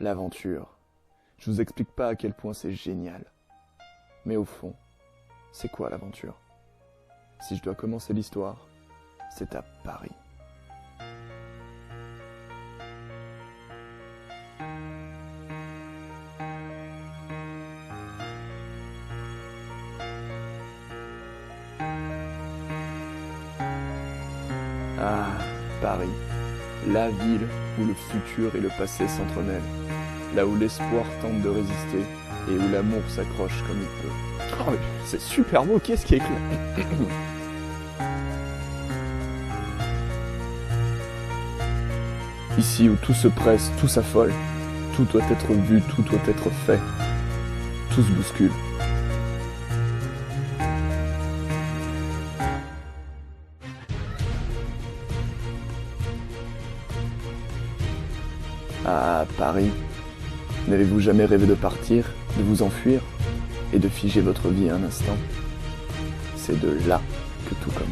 L'aventure. Je vous explique pas à quel point c'est génial. Mais au fond, c'est quoi l'aventure? Si je dois commencer l'histoire, c'est à Paris. Ah, Paris. La ville où le futur et le passé s'entremêlent. Là où l'espoir tente de résister et où l'amour s'accroche comme il peut. Oh, c'est super beau, qu'est-ce qui est écrit? Ici où tout se presse, tout s'affole, tout doit être vu, tout doit être fait. Tout se bouscule. Ah, Paris. N'avez-vous jamais rêvé de partir, de vous enfuir et de figer votre vie un instant? C'est de là que tout commence.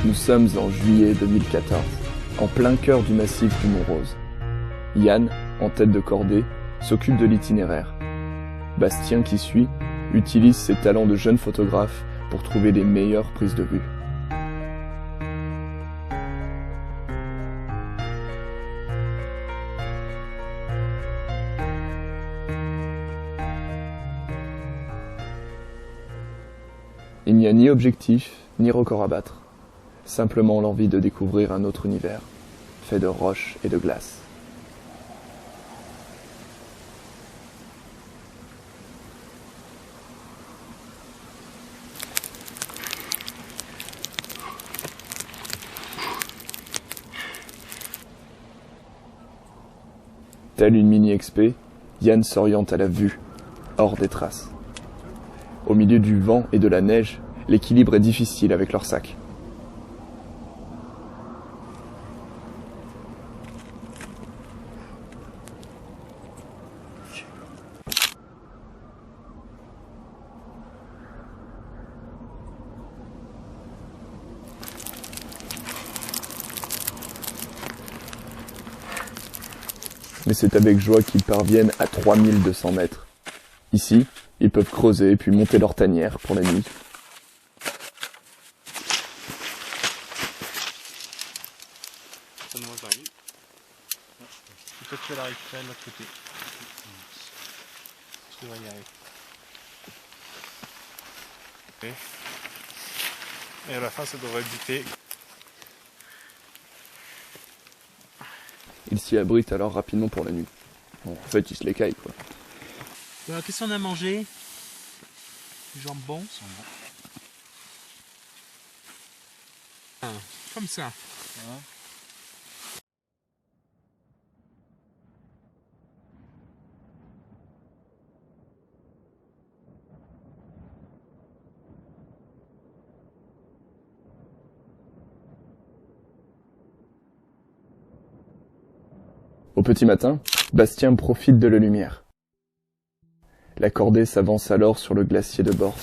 Nous sommes en juillet 2014, en plein cœur du massif du Mont-Rose. Yann, en tête de cordée, s'occupe de l'itinéraire. Bastien, qui suit, utilise ses talents de jeune photographe pour trouver les meilleures prises de vue. Il n'y a ni objectif, ni record à battre. Simplement l'envie de découvrir un autre univers, fait de roches et de glace. Telle une mini-expé, Yann s'oriente à la vue, hors des traces. Au milieu du vent et de la neige, l'équilibre est difficile avec leur sac. Mais c'est avec joie qu'ils parviennent à 3200 mètres. Ici, ils peuvent creuser puis monter leur tanière pour la nuit. Peut-être qu'elle arrive près de l'autre côté. Je devrais y arriver. Et à la fin, ça devrait buter. Ils s'y abritent alors rapidement pour la nuit. Bon, en fait, ils se l'écaillent, quoi. Qu'est-ce qu'on a mangé? Du jambon. Comme ça. Hein? Au petit matin, Bastien profite de la lumière. La cordée s'avance alors sur le glacier de Bors.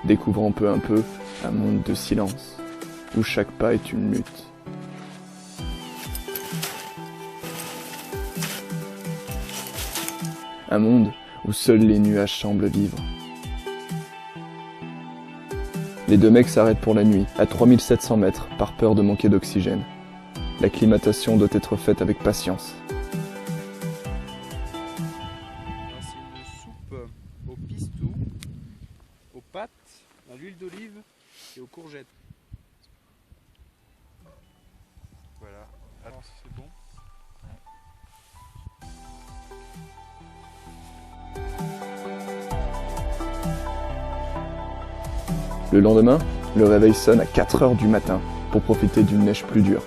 Découvrant peu à peu un monde de silence, où chaque pas est une lutte. Un monde où seuls les nuages semblent vivre. Les deux mecs s'arrêtent pour la nuit, à 3700 mètres, par peur de manquer d'oxygène. L'acclimatation doit être faite avec patience. C'est une soupe au pistou, aux pâtes, à l'huile d'olive et aux courgettes. Voilà. Alors, c'est bon. Le lendemain, le réveil sonne à 4 heures du matin pour profiter d'une neige plus dure.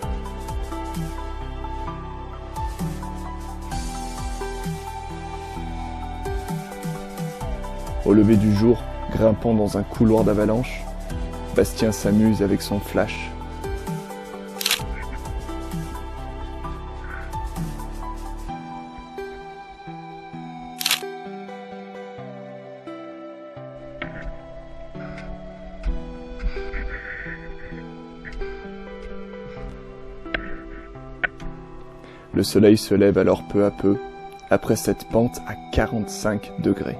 Au lever du jour, grimpant dans un couloir d'avalanche, Bastien s'amuse avec son flash. Le soleil se lève alors peu à peu, après cette pente à 45 degrés.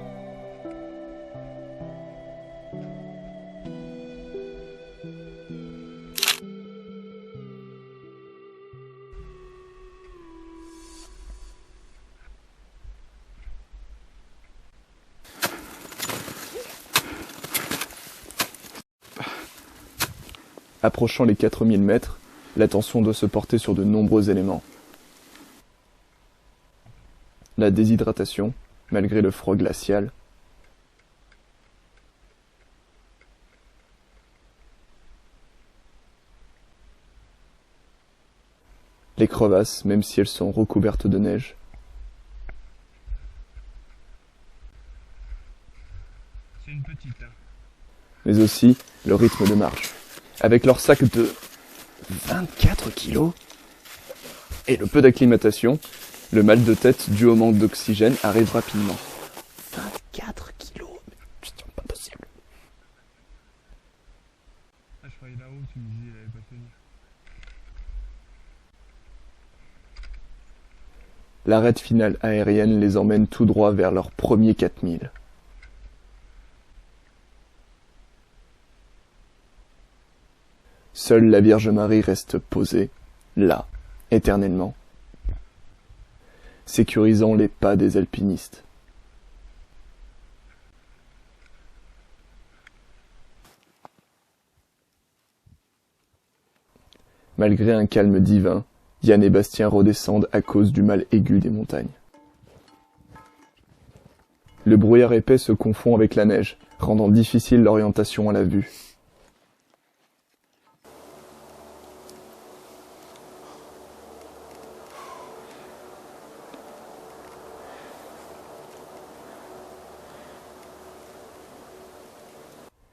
Approchant les 4000 mètres, l'attention doit se porter sur de nombreux éléments. La déshydratation, malgré le froid glacial. Les crevasses, même si elles sont recouvertes de neige. C'est une petite. Mais aussi le rythme de marche. Avec leur sac de 24 kilos et le peu d'acclimatation, le mal de tête dû au manque d'oxygène arrive rapidement. 24 kilos, putain, pas possible. Ah, je croyais là-haut, tu me disais il allait pas tenir. L'arrêt finale aérienne les emmène tout droit vers leurs premiers 4000. Seule la Vierge Marie reste posée, là, éternellement, sécurisant les pas des alpinistes. Malgré un calme divin, Yann et Bastien redescendent à cause du mal aigu des montagnes. Le brouillard épais se confond avec la neige, rendant difficile l'orientation à la vue.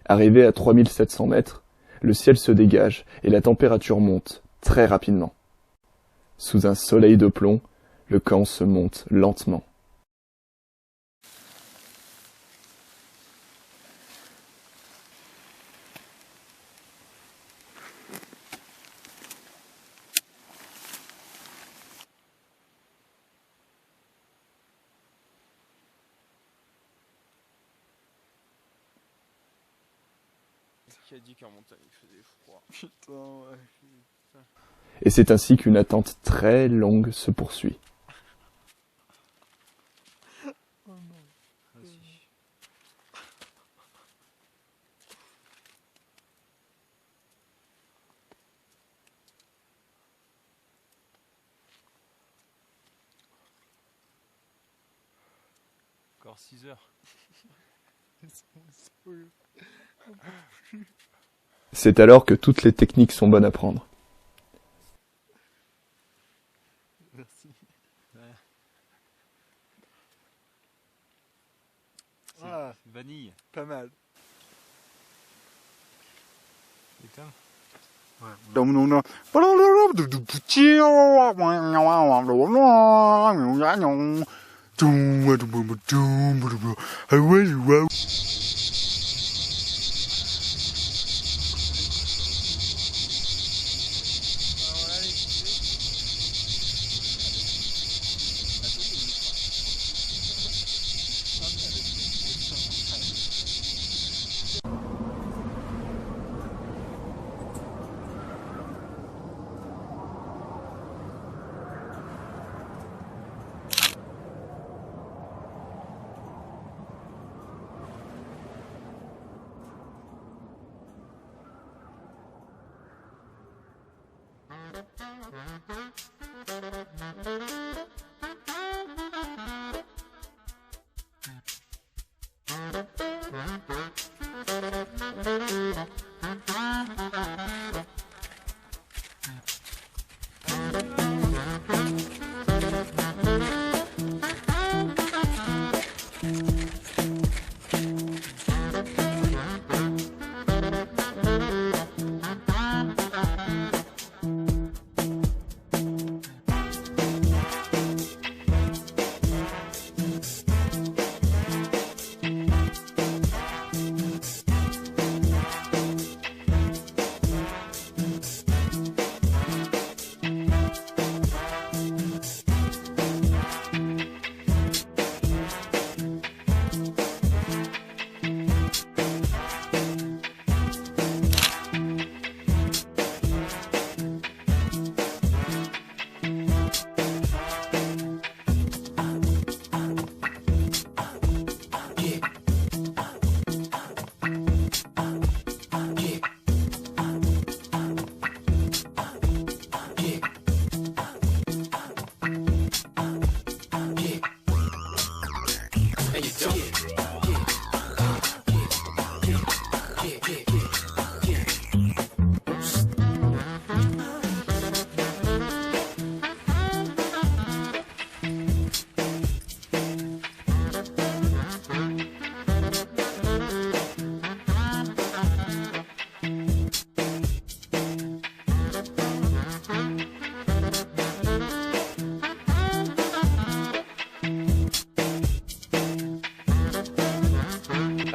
Arrivé à 3700 mètres, le ciel se dégage et la température monte très rapidement. Sous un soleil de plomb, le camp se monte lentement. Qui a dit qu'en montagne il faisait froid. Putain, ouais. Putain. Et c'est ainsi qu'une attente très longue se poursuit. Oh non. Vas-y. Encore 6 heures. C'est alors que toutes les techniques sont bonnes à prendre. Merci. Ah, vanille. Pas mal. Putain. Ouais.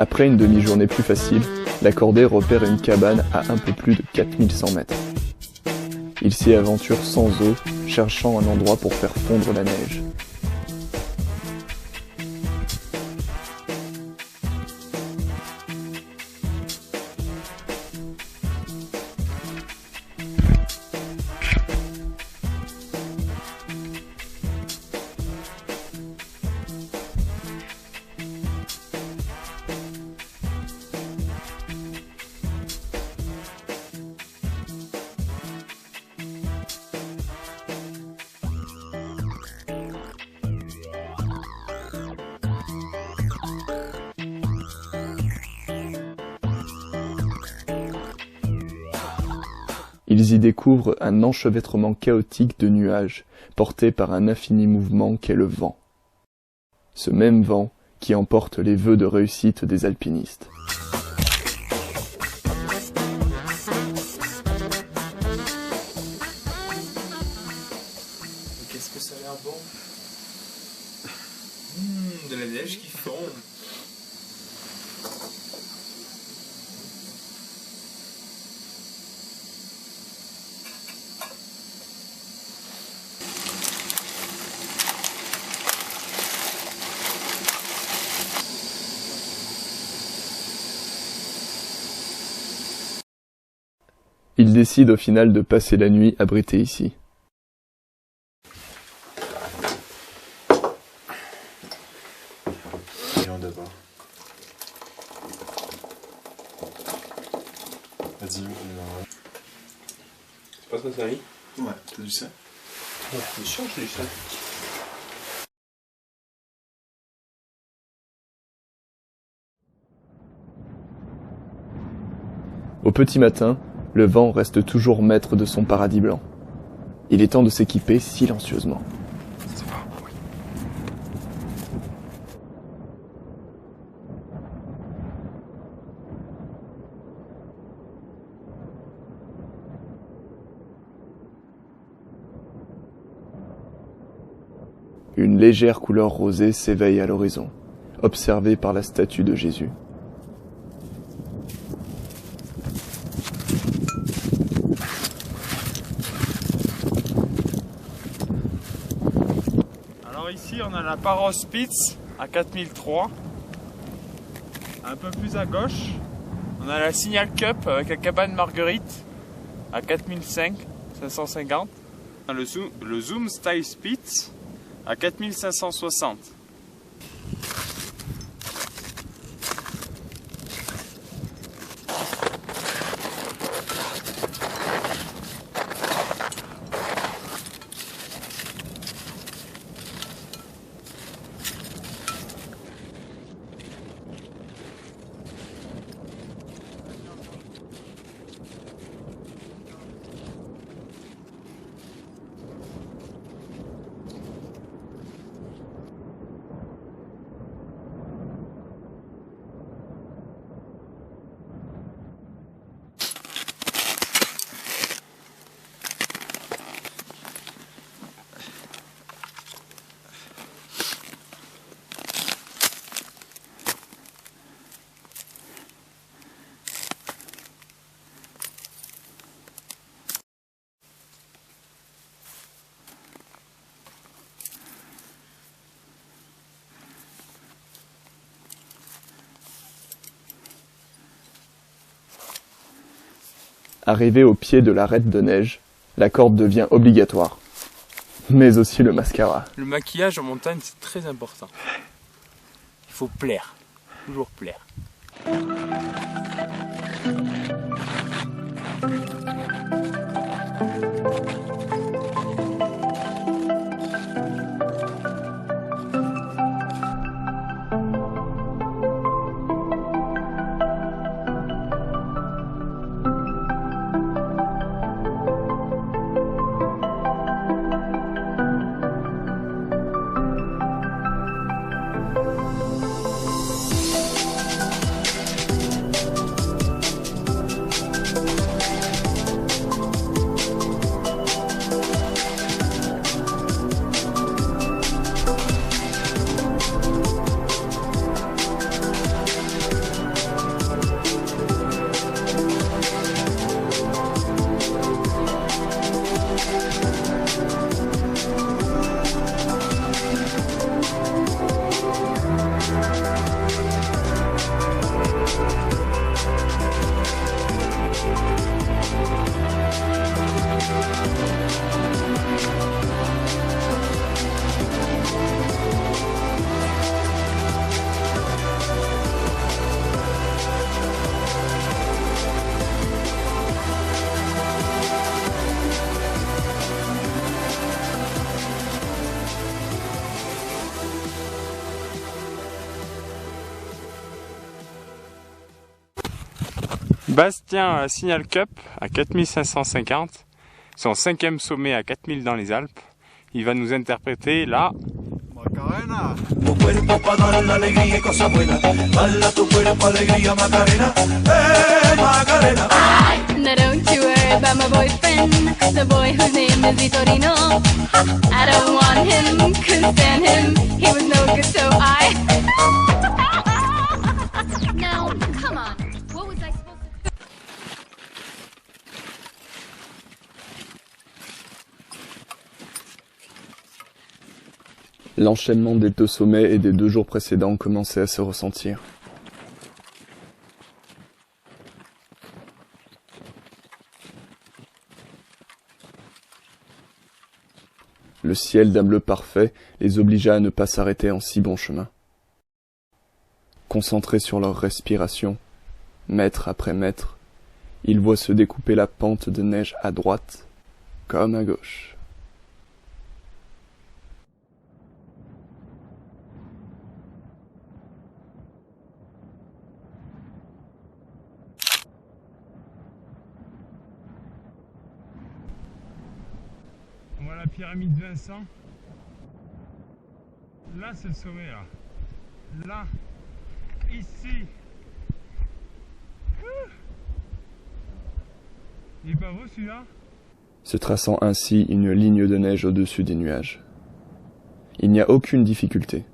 Après une demi-journée plus facile, la cordée repère une cabane à un peu plus de 4100 mètres. Il s'y aventure sans eau, cherchant un endroit pour faire fondre la neige. Ils y découvrent un enchevêtrement chaotique de nuages, portés par un infini mouvement qu'est le vent. Ce même vent qui emporte les vœux de réussite des alpinistes. Qu'est-ce que ça a l'air bon. De la neige qui fond. Ils décident au final de passer la nuit abrités ici. Viens d'abord. Vas-y, C'est pas ça, Samy? Ouais, t'as du ça? Ouais, mais sûr, j'ai du ça. Au petit matin, le vent reste toujours maître de son paradis blanc. Il est temps de s'équiper silencieusement. Une légère couleur rosée s'éveille à l'horizon, observée par la statue de Jésus. Alors ici on a la Paros Spitz à 4003. Un peu plus à gauche, on a la Signal Cup avec la cabane Marguerite à 4550. Le Zoom Style Spitz à 4560. Arrivé au pied de l'arête de neige, la corde devient obligatoire. Mais aussi le mascara. Le maquillage en montagne c'est très important. Il faut plaire, toujours plaire. Bastien Signal Cup à 4550, son 5e sommet à 4000 dans les Alpes. Il va nous interpréter la Macarena. Tu cuerpo pa dar la alegría y cosas buenas. Bala tu cuerpo alegría Macarena. Macarena. Now don't you worry about my boyfriend, the boy whose name is Vitorino. I don't want him, couldn't stand him, he was no good, so I... Now, come on, what was I supposed to do? L'enchaînement des 2 sommets et des 2 jours précédents commençait à se ressentir. Le ciel d'un bleu parfait les obligea à ne pas s'arrêter en si bon chemin. Concentrés sur leur respiration, mètre après mètre, ils voient se découper la pente de neige à droite comme à gauche. On voit la pyramide Vincent. Là c'est le sommet là. Là. Ici. Il est pas beau celui-là? Se traçant ainsi une ligne de neige au-dessus des nuages. Il n'y a aucune difficulté,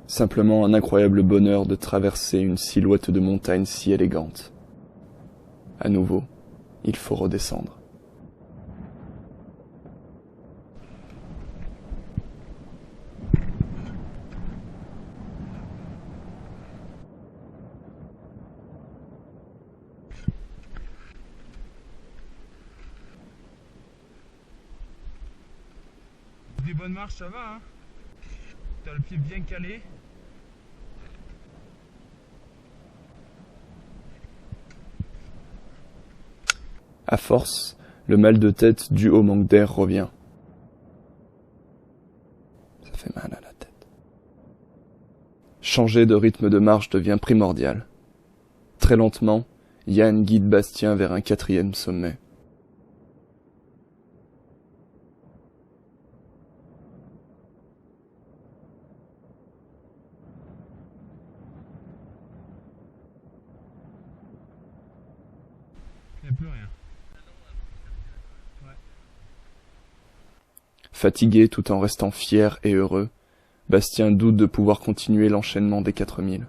simplement un incroyable bonheur de traverser une silhouette de montagne si élégante. À nouveau, il faut redescendre. Des bonnes marches, ça va, hein? T'as le pied bien calé. À force, le mal de tête dû au manque d'air revient. Ça fait mal à la tête. Changer de rythme de marche devient primordial. Très lentement, Yann guide Bastien vers un 4e sommet. Il n'y a plus rien. Ouais. Fatigué tout en restant fier et heureux, Bastien doute de pouvoir continuer l'enchaînement des 4000.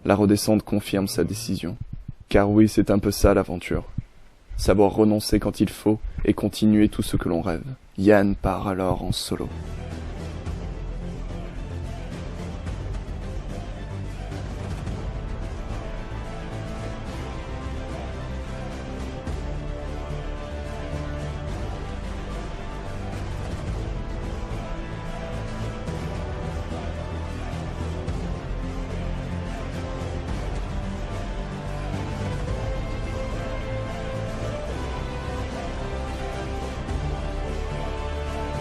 La redescente confirme sa décision. Car oui, c'est un peu ça l'aventure. Savoir renoncer quand il faut et continuer tout ce que l'on rêve. Yann part alors en solo.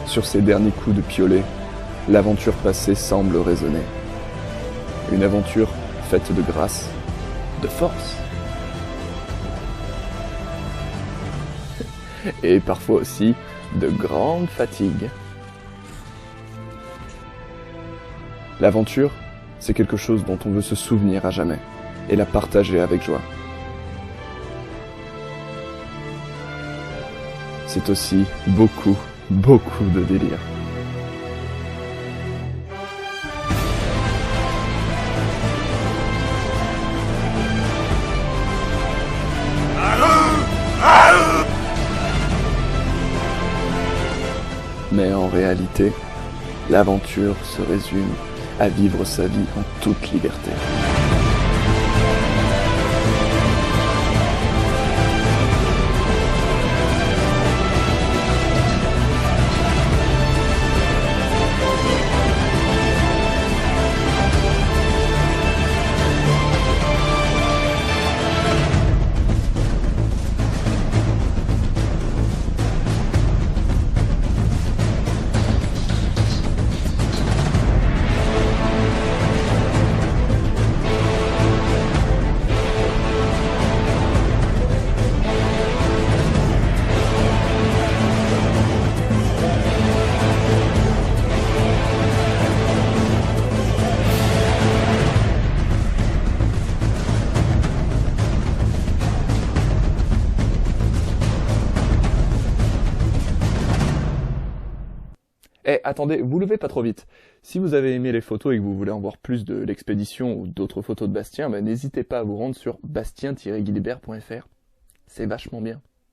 Sur ces derniers coups de piolet, l'aventure passée semble résonner. Une aventure faite de grâce, de force. Et parfois aussi de grande fatigue. L'aventure, c'est quelque chose dont on veut se souvenir à jamais et la partager avec joie. C'est aussi beaucoup de délire. Mais en réalité, l'aventure se résume à vivre sa vie en toute liberté. Eh, attendez, vous levez pas trop vite. Si vous avez aimé les photos et que vous voulez en voir plus de l'expédition ou d'autres photos de Bastien, n'hésitez pas à vous rendre sur bastien-guilibert.fr. C'est vachement bien.